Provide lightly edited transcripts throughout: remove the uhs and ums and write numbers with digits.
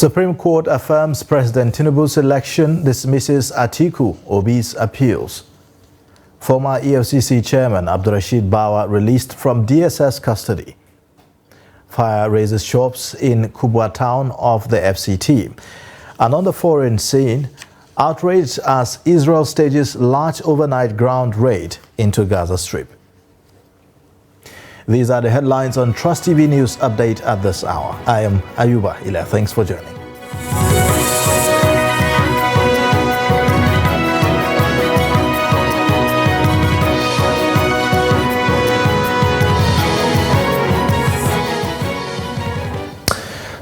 Supreme Court affirms President Tinubu's election, dismisses Atiku Obi's appeals. Former EFCC Chairman Abdurrashid Bawa released from DSS custody. Fire raises shops in Kubwa town of the FCT. And on the foreign scene, outrage as Israel stages large overnight ground raid into Gaza Strip. These are the headlines on Trust TV News Update at this hour. I am Ayuba Ila. Thanks for joining.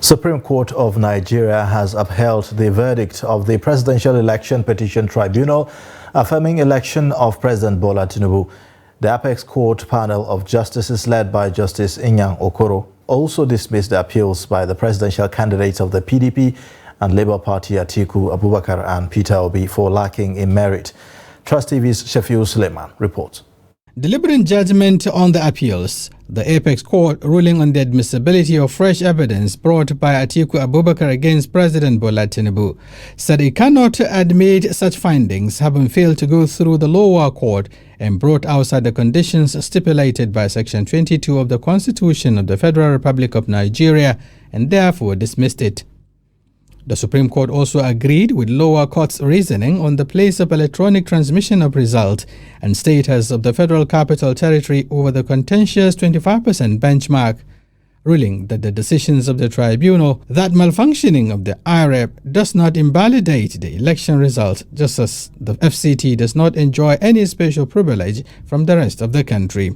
Supreme Court of Nigeria has upheld the verdict of the Presidential Election Petition Tribunal, affirming election of President Bola Tinubu. The Apex Court panel of justices led by Justice Inyang Okoro also dismissed the appeals by the presidential candidates of the PDP and Labour Party Atiku Abubakar and Peter Obi for lacking in merit. Trust TV's Shafiu Suleiman reports. Deliberating judgment on the appeals, the Apex Court ruling on the admissibility of fresh evidence brought by Atiku Abubakar against President Bola Tinubu said it cannot admit such findings having failed to go through the lower court and brought outside the conditions stipulated by Section 22 of the Constitution of the Federal Republic of Nigeria and therefore dismissed it. The Supreme Court also agreed with lower court's reasoning on the place of electronic transmission of results and status of the Federal Capital Territory over the contentious 25% benchmark, ruling that the decisions of the tribunal that malfunctioning of the IREP does not invalidate the election results, just as the FCT does not enjoy any special privilege from the rest of the country.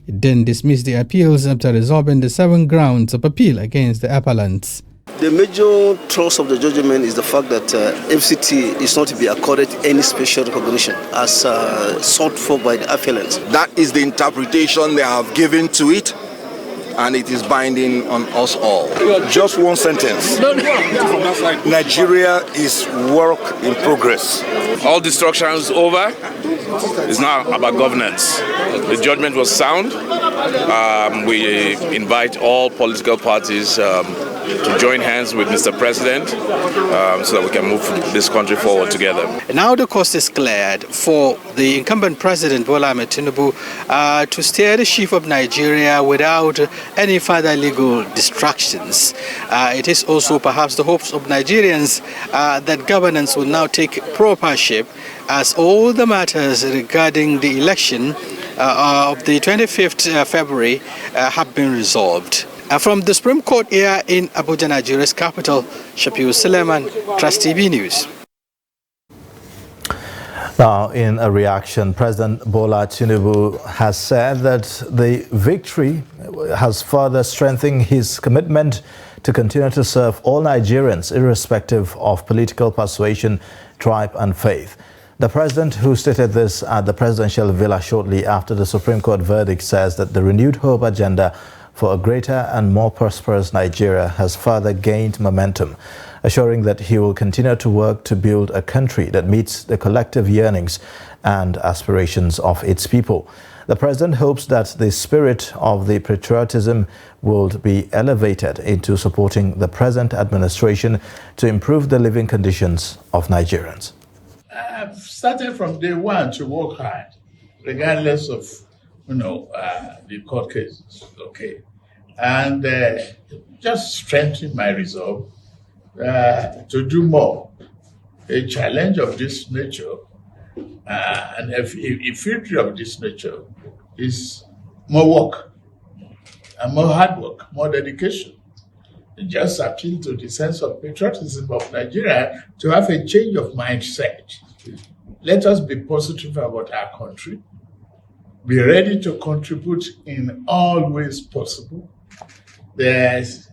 It then dismissed the appeals after resolving the 7 grounds of appeal against the appellants. The major thrust of the judgment is the fact that FCT is not to be accorded any special recognition as sought for by the appellants. That is the interpretation they have given to it, and it is binding on us all. Just one sentence. Nigeria is work in progress. All destruction is over. It's now about governance. The judgment was sound. We invite all political parties to join hands with Mr. President so that we can move this country forward together. Now the coast is cleared for the incumbent President Bola Tinubu to steer the ship of Nigeria without any further legal distractions. It is also perhaps the hopes of Nigerians that governance will now take proper shape as all the matters regarding the election of the 25th February have been resolved. From the Supreme Court here in Abuja, Nigeria's capital, Shafiu Suleiman, Trust TV News. Now, in a reaction, President Bola Tinubu has said that the victory has further strengthened his commitment to continue to serve all Nigerians, irrespective of political persuasion, tribe and faith. The president, who stated this at the presidential villa shortly after the Supreme Court verdict, says that the renewed hope agenda for a greater and more prosperous Nigeria has further gained momentum, assuring that he will continue to work to build a country that meets the collective yearnings and aspirations of its people. The president hopes that the spirit of the patriotism will be elevated into supporting the present administration to improve the living conditions of Nigerians. I've started from day one to work hard, regardless of, the court cases, okay? And just strengthen my resolve to do more. A challenge of this nature and a victory of this nature is more work and more hard work, more dedication. And just appeal to the sense of patriotism of Nigeria to have a change of mindset. Let us be positive about our country, be ready to contribute in all ways possible. There's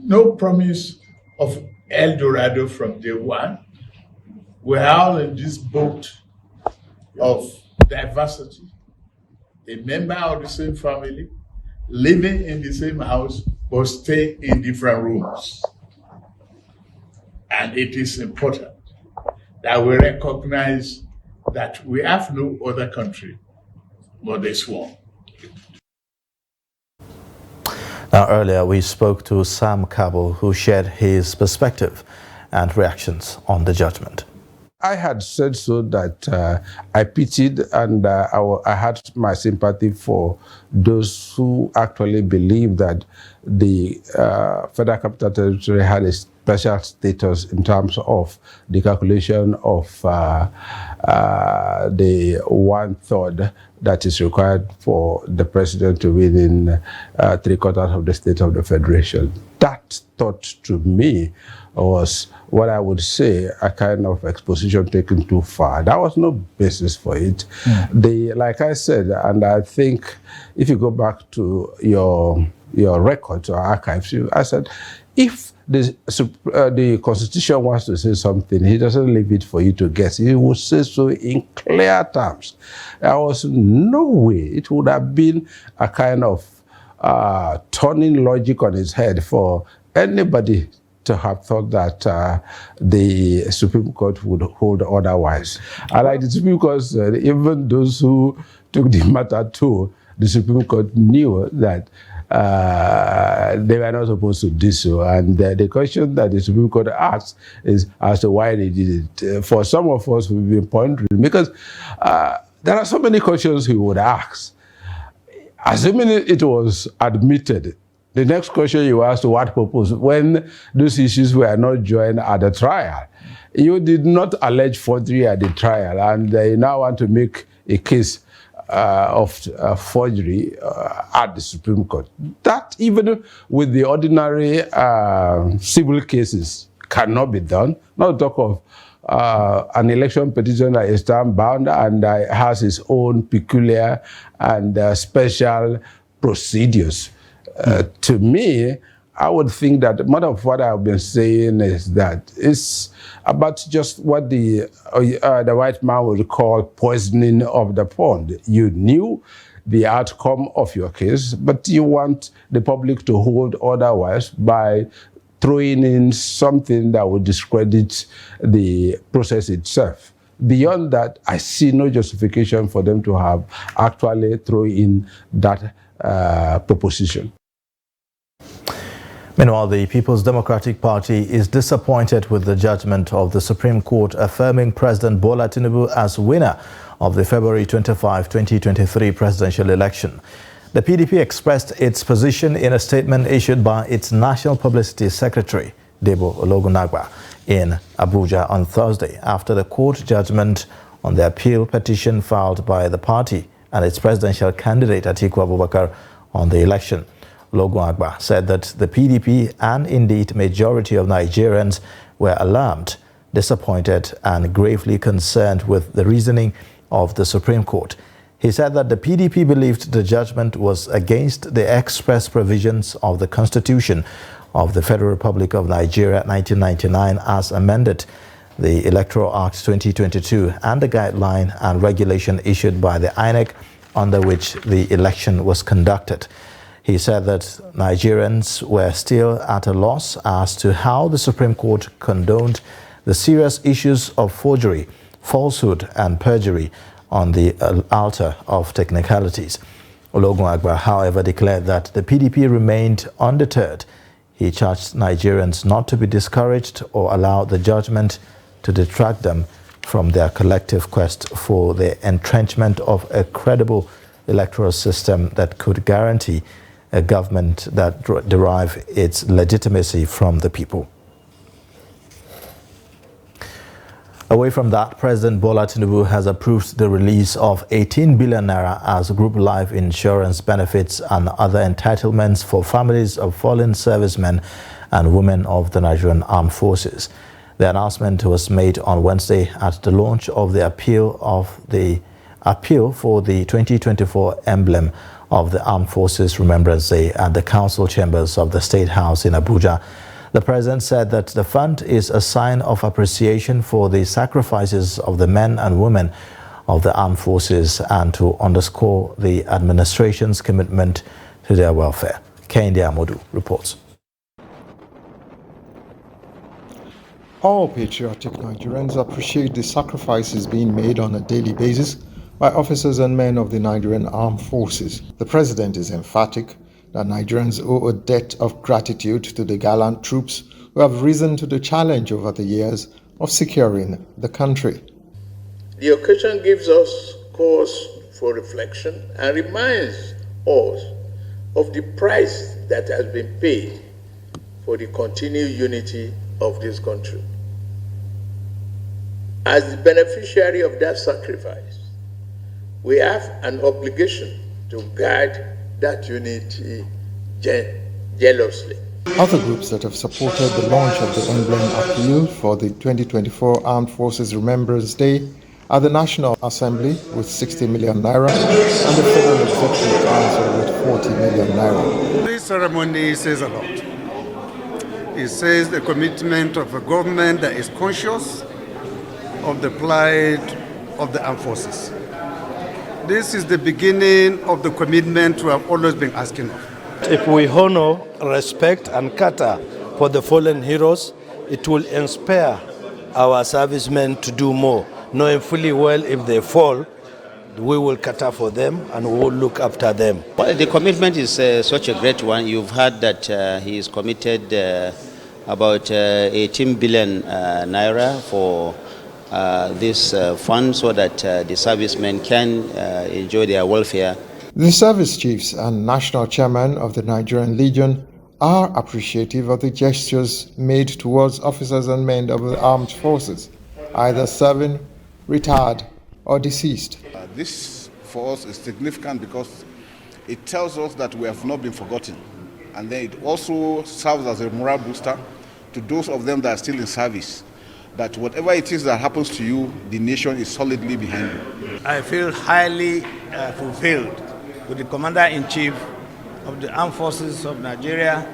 no promise of El Dorado from day one. We're all in this boat of diversity, a member of the same family, living in the same house, but stay in different rooms. And it is important that we recognize that we have no other country but this one. Now, earlier we spoke to Sam Cabo, who shared his perspective and reactions on the judgment. I had said so that I pitied and I had my sympathy for those who actually believe that the Federal Capital Territory had a special status in terms of the calculation of the 1/3 that is required for the president to win in 3/4 of the state of the federation. That thought to me was what I would say a kind of exposition taken too far. There was no basis for it. Like I said, and I think if you go back to your records or archives, I said, if the Constitution wants to say something, he doesn't leave it for you to guess. He will say so in clear terms. There was no way it would have been a kind of turning logic on its head for anybody to have thought that the Supreme Court would hold otherwise. I like the Supreme Court said, even those who took the matter to the Supreme Court knew that they were not supposed to do so. And the question that the Supreme Court asked is as to why they did it. For some of us, we've been pondering, because there are so many questions he would ask. Assuming it was admitted, the next question you asked, what purpose? When those issues were not joined at the trial, you did not allege forgery at the trial, and you now want to make a case of forgery at the Supreme Court. That, even with the ordinary civil cases, cannot be done. Not to talk of an election petition that is time-bound and has its own peculiar and special procedures. To me, I would think that much of what I've been saying is that it's about just what the white man would call poisoning of the pond. You knew the outcome of your case, but you want the public to hold otherwise by throwing in something that would discredit the process itself. Beyond that, I see no justification for them to have actually thrown in that proposition. Meanwhile, the People's Democratic Party is disappointed with the judgment of the Supreme Court affirming President Bola Tinubu as winner of the February 25, 2023 presidential election. The PDP expressed its position in a statement issued by its National Publicity Secretary, Debo Ologunagba, in Abuja on Thursday after the court judgment on the appeal petition filed by the party and its presidential candidate Atiku Abubakar on the election. Ologunagba said that the PDP and indeed majority of Nigerians were alarmed, disappointed and gravely concerned with the reasoning of the Supreme Court. He said that the PDP believed the judgment was against the express provisions of the Constitution of the Federal Republic of Nigeria 1999 as amended, the Electoral Act 2022 and the guideline and regulation issued by the INEC under which the election was conducted. He said that Nigerians were still at a loss as to how the Supreme Court condoned the serious issues of forgery, falsehood and perjury on the altar of technicalities. Ologunagba, however, declared that the PDP remained undeterred. He charged Nigerians not to be discouraged or allow the judgment to detract them from their collective quest for the entrenchment of a credible electoral system that could guarantee a government that derive its legitimacy from the people. Away from that, President Bola Tinubu has approved the release of 18 billion naira as group life insurance benefits and other entitlements for families of fallen servicemen and women of the Nigerian Armed Forces. The announcement was made on Wednesday at the launch of the appeal for the 2024 emblem of the Armed Forces Remembrance Day at the Council Chambers of the State House in Abuja. The president said that the fund is a sign of appreciation for the sacrifices of the men and women of the armed forces and to underscore the administration's commitment to their welfare. Kehinde Amodu reports. All patriotic Nigerians appreciate the sacrifices being made on a daily basis by officers and men of the Nigerian Armed Forces. The president is emphatic that Nigerians owe a debt of gratitude to the gallant troops who have risen to the challenge over the years of securing the country. The occasion gives us cause for reflection and reminds us of the price that has been paid for the continued unity of this country. As the beneficiary of that sacrifice, we have an obligation to guard that unity jealously. Other groups that have supported the launch of the emblem appeal for the 2024 Armed Forces Remembrance Day are the National Assembly with 60 million naira and the Federal Executive Council with 40 million naira. This ceremony says a lot. It says the commitment of a government that is conscious of the plight of the armed forces. This is the beginning of the commitment we have always been asking of. If we honor, respect, and cater for the fallen heroes, it will inspire our servicemen to do more, knowing fully well if they fall, we will cater for them and we will look after them. Well, the commitment is such a great one. You've heard that he is committed about 18 billion naira for this fund so that the servicemen can enjoy their welfare. The service chiefs and national chairman of the Nigerian Legion are appreciative of the gestures made towards officers and men of the armed forces, either serving, retired, or deceased. This for us is significant because it tells us that we have not been forgotten, and then it also serves as a morale booster to those of them that are still in service, that whatever it is that happens to you, the nation is solidly behind you. I feel highly fulfilled with the Commander-in-Chief of the Armed Forces of Nigeria,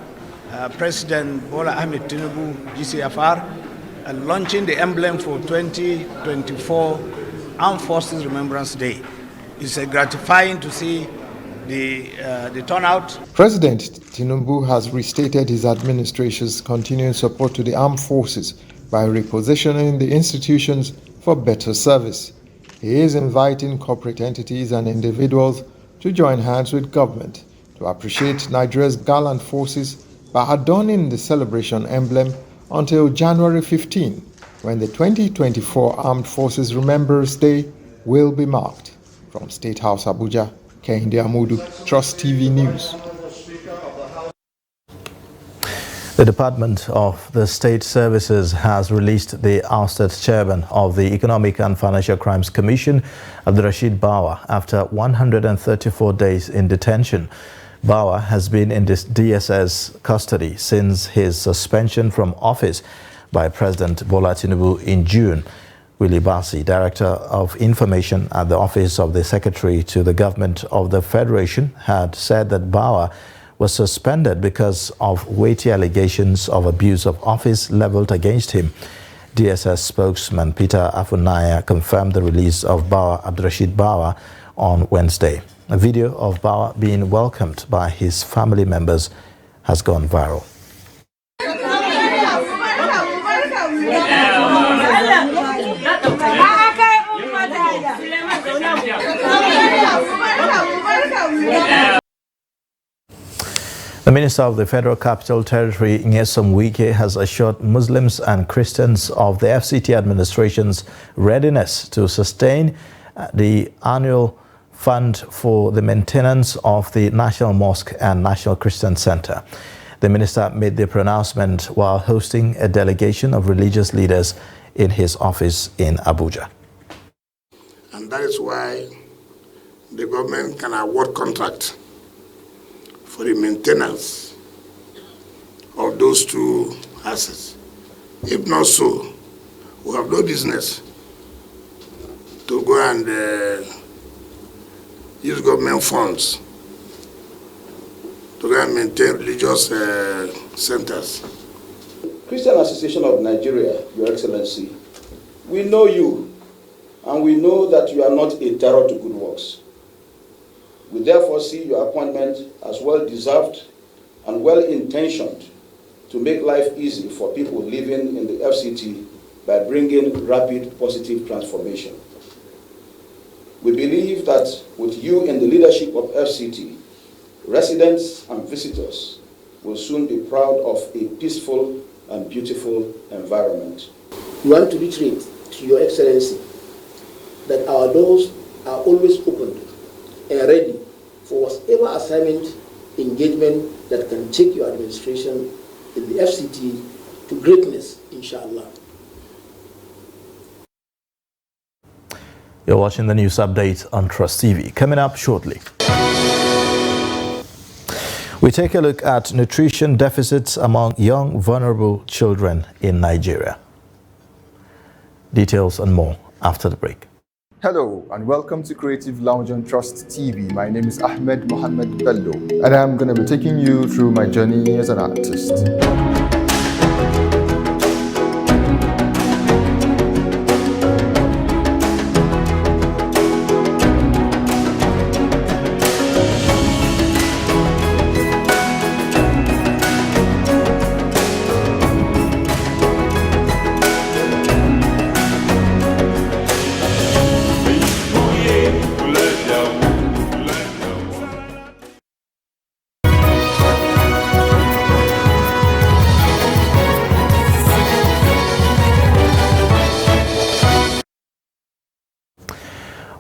President Bola Ahmed Tinubu, GCFR, launching the emblem for 2024 Armed Forces Remembrance Day. It's gratifying to see the turnout. President Tinubu has restated his administration's continuing support to the armed forces by repositioning the institutions for better service. He is inviting corporate entities and individuals to join hands with government to appreciate Nigeria's gallant forces by adorning the celebration emblem until January 15, when the 2024 Armed Forces Remembrance Day will be marked. From State House, Abuja, Kehinde Amudu, Trust TV News. The Department of the State Services has released the ousted chairman of the Economic and Financial Crimes Commission, Abdurrashid Bawa, after 134 days in detention. Bawa has been in DSS custody since his suspension from office by President Bola Tinubu in June. Willie Bassi, Director of Information at the Office of the Secretary to the Government of the Federation, had said that Bawa was suspended because of weighty allegations of abuse of office leveled against him. DSS spokesman Peter Afunaya confirmed the release of Abdurrashid Bawa on Wednesday. A video of Bawa being welcomed by his family members has gone viral. The Minister of the Federal Capital Territory, Nyesom Wike, has assured Muslims and Christians of the FCT administration's readiness to sustain the annual fund for the maintenance of the National Mosque and National Christian Center. The minister made the pronouncement while hosting a delegation of religious leaders in his office in Abuja. And that is why the government can award contract for the maintenance of those two assets. If not so, we have no business to go and use government funds to go and maintain religious centers. Christian Association of Nigeria, Your Excellency, we know you, and we know that you are not a terror to good works. We therefore see your appointment as well-deserved and well-intentioned to make life easy for people living in the FCT by bringing rapid positive transformation. We believe that with you in the leadership of FCT, residents and visitors will soon be proud of a peaceful and beautiful environment. We want to reiterate to Your Excellency that our doors are always open and ready for whatever assignment, engagement that can take your administration in the FCT to greatness, inshallah. You're watching the news update on Trust TV. Coming up shortly, we take a look at nutrition deficits among young vulnerable children in Nigeria. Details and more after the break. Hello and welcome to Creative Lounge on Trust TV. My name is Ahmed Mohammed Bello and I'm going to be taking you through my journey as an artist.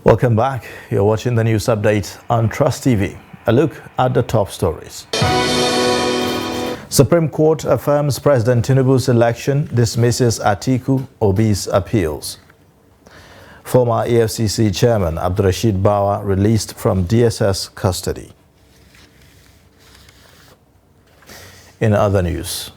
Welcome back. You're watching the news update on Trust TV. A look at the top stories. Supreme Court affirms President Tinubu's election, dismisses Atiku Obi's appeals. Former EFCC Chairman Abdurrashid Bawa released from DSS custody. In other news,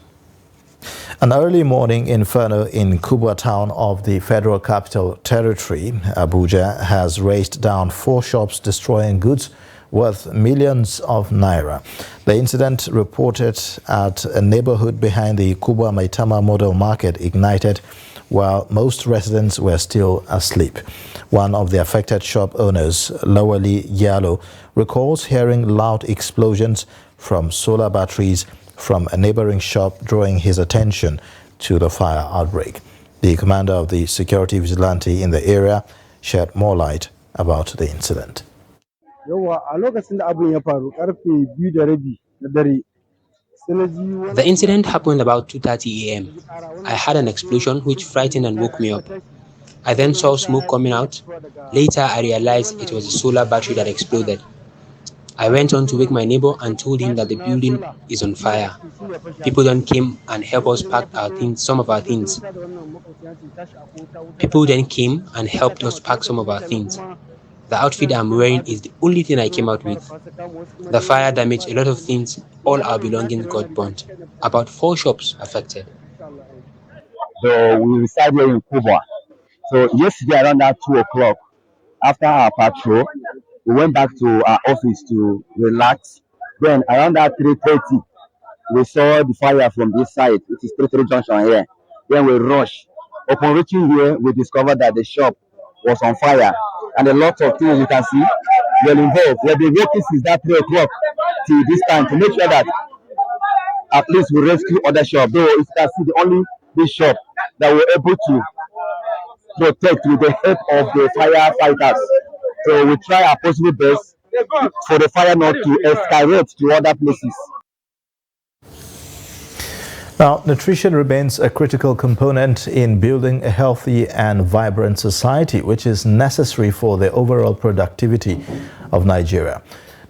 an early morning inferno in Kubwa town of the Federal Capital Territory, Abuja, has raced down 4 shops, destroying goods worth millions of naira. The incident, reported at a neighborhood behind the Kubwa Maitama Model Market, ignited while most residents were still asleep. One of the affected shop owners, Lawali Yalo, recalls hearing loud explosions from solar batteries from a neighboring shop, drawing his attention to the fire outbreak. The commander of the security vigilante in the area shed more light about the incident. The incident happened about 2:30 a.m. I had an explosion which frightened and woke me up. I then saw smoke coming out. Later, I realized it was a solar battery that exploded. I went on to wake my neighbor and told him that the building is on fire. People then came and helped us pack our things, some of our things. The outfit I'm wearing is the only thing I came out with. The fire damaged a lot of things. All our belongings got burnt. About 4 shops affected. So we reside here in Kubwa. So yesterday around that 2 o'clock, after our patrol, we went back to our office to relax. Then around that 3:30, we saw the fire from this side, which is 33 Junction here. Then we rushed. Upon reaching here, we discovered that the shop was on fire. And a lot of things you can see were involved. We have been working since that 3 o'clock till this time to make sure that at least we rescue other shops. Though you can see the only this shop that we're able to protect with the help of the firefighters. So we try our possible best for the fire not to escalate to other places. Now, nutrition remains a critical component in building a healthy and vibrant society, which is necessary for the overall productivity of Nigeria.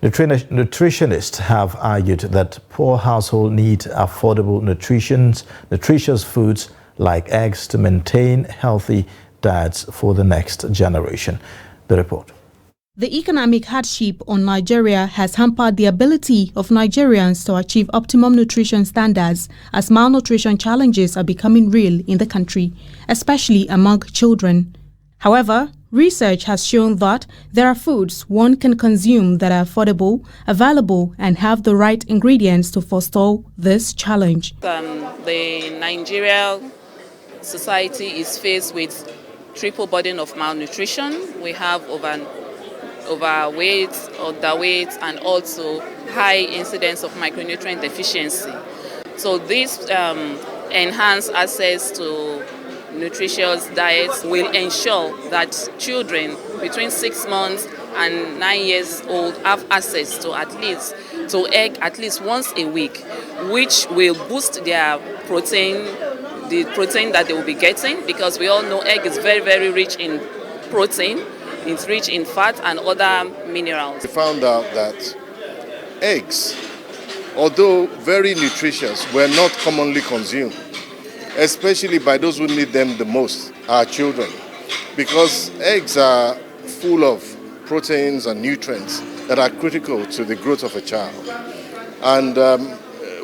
Nutritionists have argued that poor households need affordable nutritious foods like eggs to maintain healthy diets for the next generation. The report. The economic hardship on Nigeria has hampered the ability of Nigerians to achieve optimum nutrition standards, as malnutrition challenges are becoming real in the country, especially among children. However, research has shown that there are foods one can consume that are affordable, available, and have the right ingredients to forestall this challenge. The Nigerian society is faced with triple burden of malnutrition. We have overweight, underweight, and also high incidence of micronutrient deficiency. So this enhanced access to nutritious diets will ensure that children between 6 months and 9 years old have access to at least to egg at least once a week, which will boost their protein, the protein that they will be getting, because we all know egg is very, very rich in protein. It's rich in fat and other minerals. We found out that eggs, although very nutritious, were not commonly consumed, especially by those who need them the most, our children, because eggs are full of proteins and nutrients that are critical to the growth of a child. And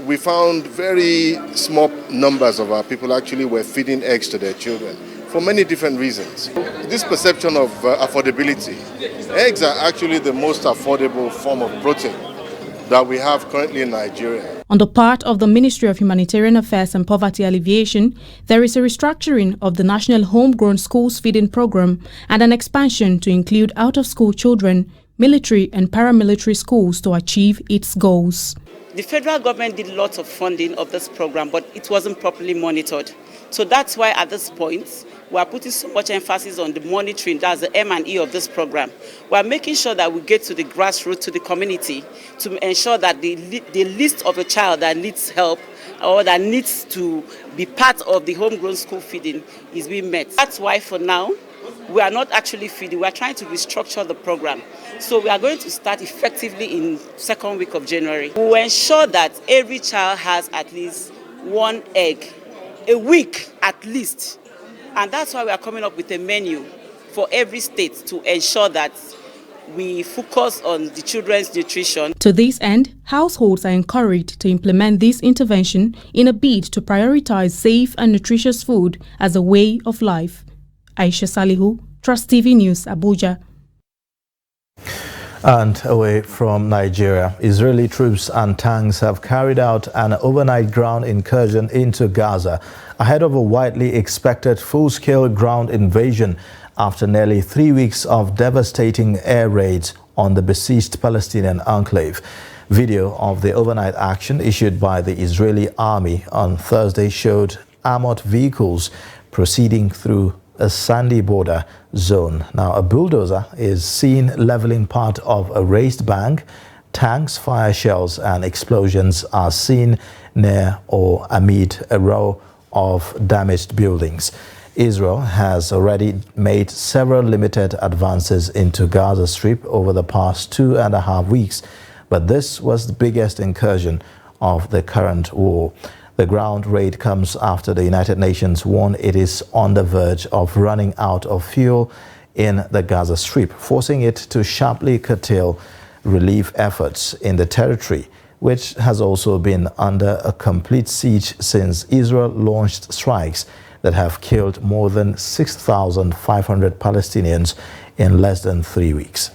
we found very small numbers of our people actually were feeding eggs to their children for many different reasons. This perception of affordability, eggs are actually the most affordable form of protein that we have currently in Nigeria. On the part of the Ministry of Humanitarian Affairs and Poverty Alleviation, there is a restructuring of the National Homegrown Schools Feeding Program and an expansion to include out-of-school children, military and paramilitary schools to achieve its goals. The federal government did lots of funding of this program, but it wasn't properly monitored. So that's why at this point, we are putting so much emphasis on the monitoring, that's the M&E of this program. We are making sure that we get to the grassroots, to the community, to ensure that the list of a child that needs help or that needs to be part of the homegrown school feeding is being met. That's why for now, we are not actually feeding, we are trying to restructure the program. So we are going to start effectively in second week of January. We will ensure that every child has at least one egg a week at least. And that's why we are coming up with a menu for every state to ensure that we focus on the children's nutrition. To this end, households are encouraged to implement this intervention in a bid to prioritize safe and nutritious food as a way of life. Aisha Salihu, Trust TV News, Abuja. And away from Nigeria, Israeli troops and tanks have carried out an overnight ground incursion into Gaza ahead of a widely expected full-scale ground invasion after nearly 3 weeks of devastating air raids on the besieged Palestinian enclave. Video of the overnight action issued by the Israeli army on Thursday showed armored vehicles proceeding through a sandy border zone. Now, a bulldozer is seen leveling part of a raised bank. Tanks, fire shells and explosions are seen near or amid a row of damaged buildings. Israel has already made several limited advances into Gaza Strip over the past 2.5 weeks, but this was the biggest incursion of the current war. The ground raid comes after the United Nations warned it is on the verge of running out of fuel in the Gaza Strip, forcing it to sharply curtail relief efforts in the territory, which has also been under a complete siege since Israel launched strikes that have killed more than 6,500 Palestinians in less than 3 weeks.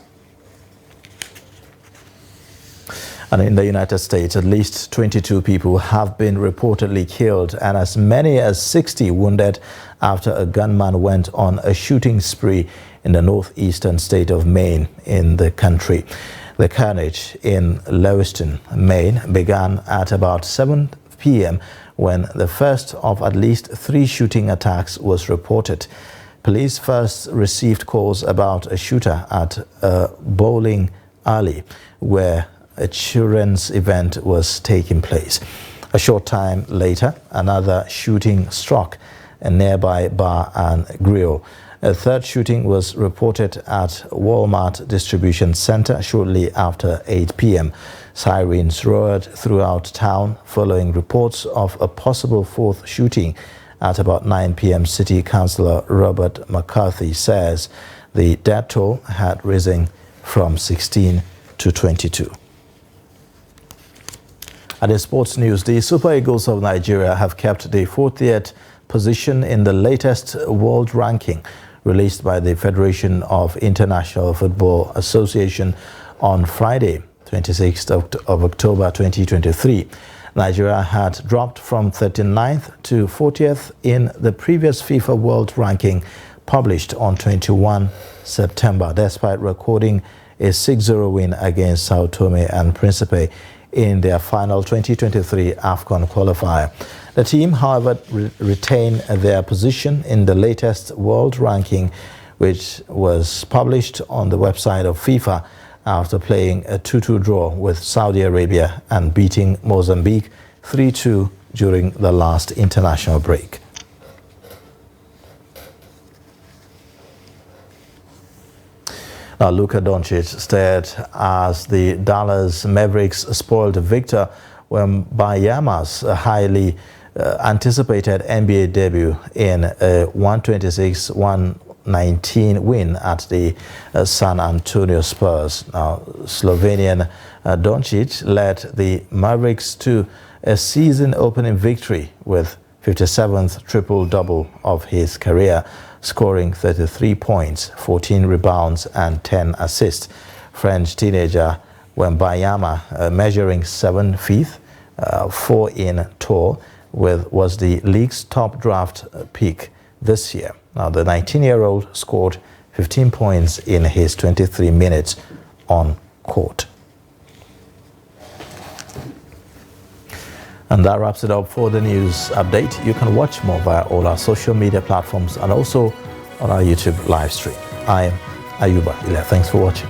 And in the United States, at least 22 people have been reportedly killed and as many as 60 wounded after a gunman went on a shooting spree in the northeastern state of Maine in the country. The carnage in Lewiston, Maine, began at about 7 p.m. when the first of at least 3 shooting attacks was reported. Police first received calls about a shooter at a bowling alley where a children's event was taking place. A short time later, another shooting struck a nearby bar and grill. A third shooting was reported at Walmart Distribution Center shortly after 8 p.m. Sirens roared throughout town following reports of a possible fourth shooting at about 9 p.m. City Councilor Robert McCarthy says the death toll had risen from 16 to 22. And in sports news, the Super Eagles of Nigeria have kept the 40th position in the latest world ranking released by the Federation of International Football Association on Friday, 26th of October 2023. Nigeria had dropped from 39th to 40th in the previous FIFA World Ranking published on 21 September, despite recording a 6-0 win against Sao Tome and Principe in their final 2023 AFCON qualifier. The team, however, retained their position in the latest world ranking, which was published on the website of FIFA after playing a 2-2 draw with Saudi Arabia and beating Mozambique 3-2 during the last international break. Now, Luka Doncic stared as the Dallas Mavericks spoiled victor when Bayama's highly anticipated NBA debut in a 126-119 win at the San Antonio Spurs. Now, Slovenian Doncic led the Mavericks to a season-opening victory with 57th triple-double of his career, scoring 33 points, 14 rebounds and 10 assists. French teenager Wembayama, measuring 7 feet, 4 in tall, was the league's top draft pick this year. Now, the 19-year-old scored 15 points in his 23 minutes on court. And that wraps it up for the news update. You can watch more via all our social media platforms and also on our YouTube live stream. I am Ayuba Ila. Thanks for watching.